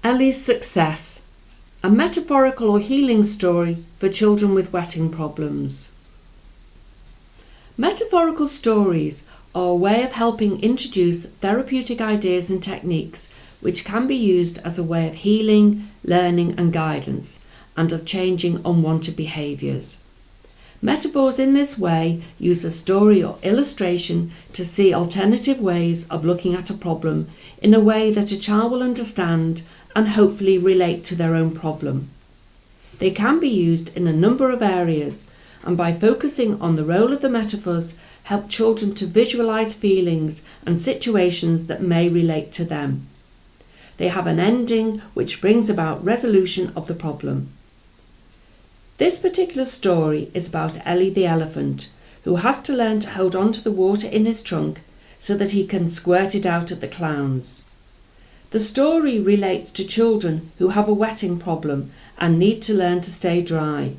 Elly's Success, a metaphorical or healing story for children with wetting problems. Metaphorical stories are a way of helping introduce therapeutic ideas and techniques which can be used as a way of healing, learning and guidance, and of changing unwanted behaviours. Metaphors in this way use a story or illustration to see alternative ways of looking at a problem in a way that a child will understand and hopefully relate to their own problem. They can be used in a number of areas, and by focusing on the role of the metaphors, help children to visualise feelings and situations that may relate to them. They have an ending which brings about resolution of the problem. This particular story is about Elly the elephant, who has to learn to hold on to the water in his trunk so that he can squirt it out at the clowns. The story relates to children who have a wetting problem and need to learn to stay dry.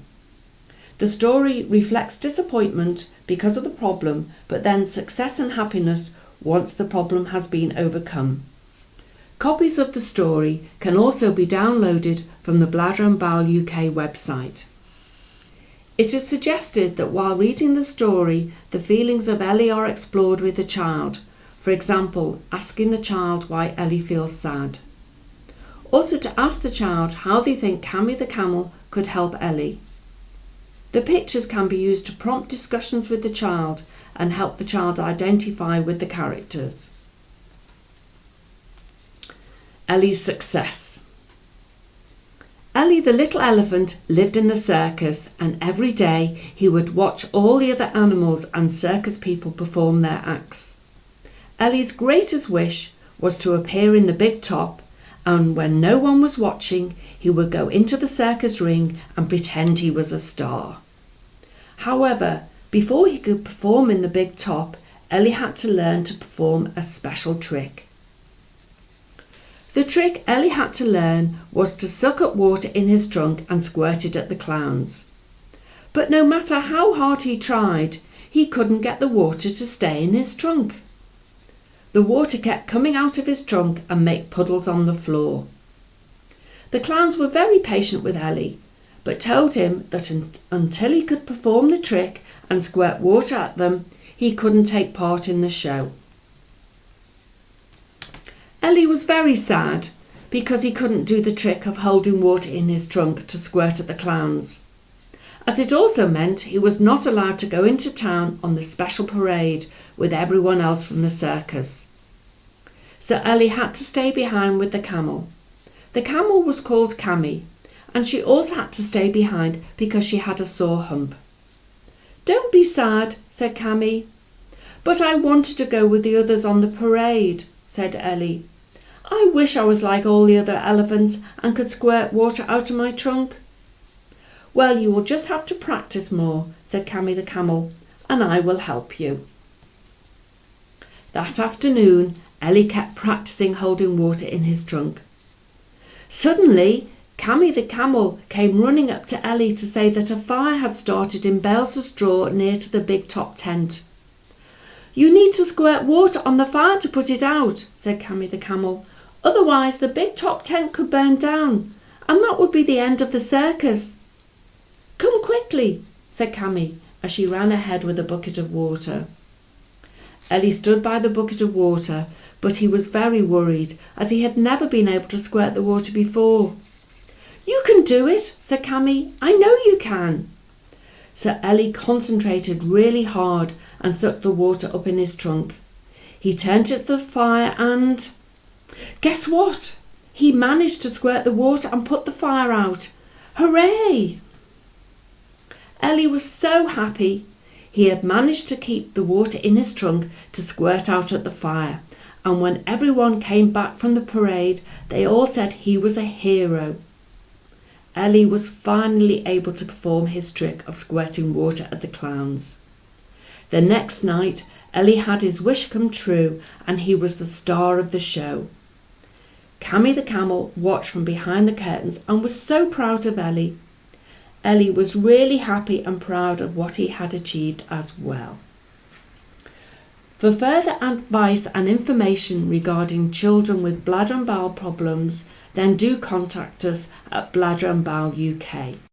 The story reflects disappointment because of the problem, but then success and happiness once the problem has been overcome. Copies of the story can also be downloaded from the Bladder and Bowel UK website. It is suggested that while reading the story, the feelings of Elly are explored with the child. For example, asking the child why Elly feels sad. Also to ask the child how they think Cammy the camel could help Elly. The pictures can be used to prompt discussions with the child and help the child identify with the characters. Elly's Success. Elly the little elephant lived in the circus, and every day he would watch all the other animals and circus people perform their acts. Elly's greatest wish was to appear in the big top, and when no one was watching, he would go into the circus ring and pretend he was a star. However, before he could perform in the big top, Elly had to learn to perform a special trick. The trick Elly had to learn was to suck up water in his trunk and squirt it at the clowns. But no matter how hard he tried, he couldn't get the water to stay in his trunk. The water kept coming out of his trunk and make puddles on the floor. The clowns were very patient with Elly, but told him that until he could perform the trick and squirt water at them, he couldn't take part in the show. Elly was very sad because he couldn't do the trick of holding water in his trunk to squirt at the clowns, as it also meant he was not allowed to go into town on the special parade with everyone else from the circus. So Elly had to stay behind with the camel. The camel was called Cammy, and she also had to stay behind because she had a sore hump. "Don't be sad," said Cammy. "But I wanted to go with the others on the parade," said Elly. "I wish I was like all the other elephants and could squirt water out of my trunk." "Well, you will just have to practice more," said Cammy the camel, "and I will help you." That afternoon, Elly kept practicing holding water in his trunk. Suddenly, Cammy the camel came running up to Elly to say that a fire had started in bales of straw near to the big top tent. "You need to squirt water on the fire to put it out," said Cammy the camel. "Otherwise the big top tent could burn down, and that would be the end of the circus." "Come quickly," said Cammy as she ran ahead with a bucket of water. Elly stood by the bucket of water, but he was very worried as he had never been able to squirt the water before. "You can do it," said Cammy. "I know you can." So Elly concentrated really hard and sucked the water up in his trunk. He turned it to the fire and... guess what? He managed to squirt the water and put the fire out. Hooray! Elly was so happy. He had managed to keep the water in his trunk to squirt out at the fire, and when everyone came back from the parade, they all said he was a hero. Elly was finally able to perform his trick of squirting water at the clowns. The next night, Elly had his wish come true, and he was the star of the show. Cammy the camel watched from behind the curtains and was so proud of Elly. Elly was really happy and proud of what he had achieved as well. For further advice and information regarding children with bladder and bowel problems, then do contact us at Bladder and Bowel UK.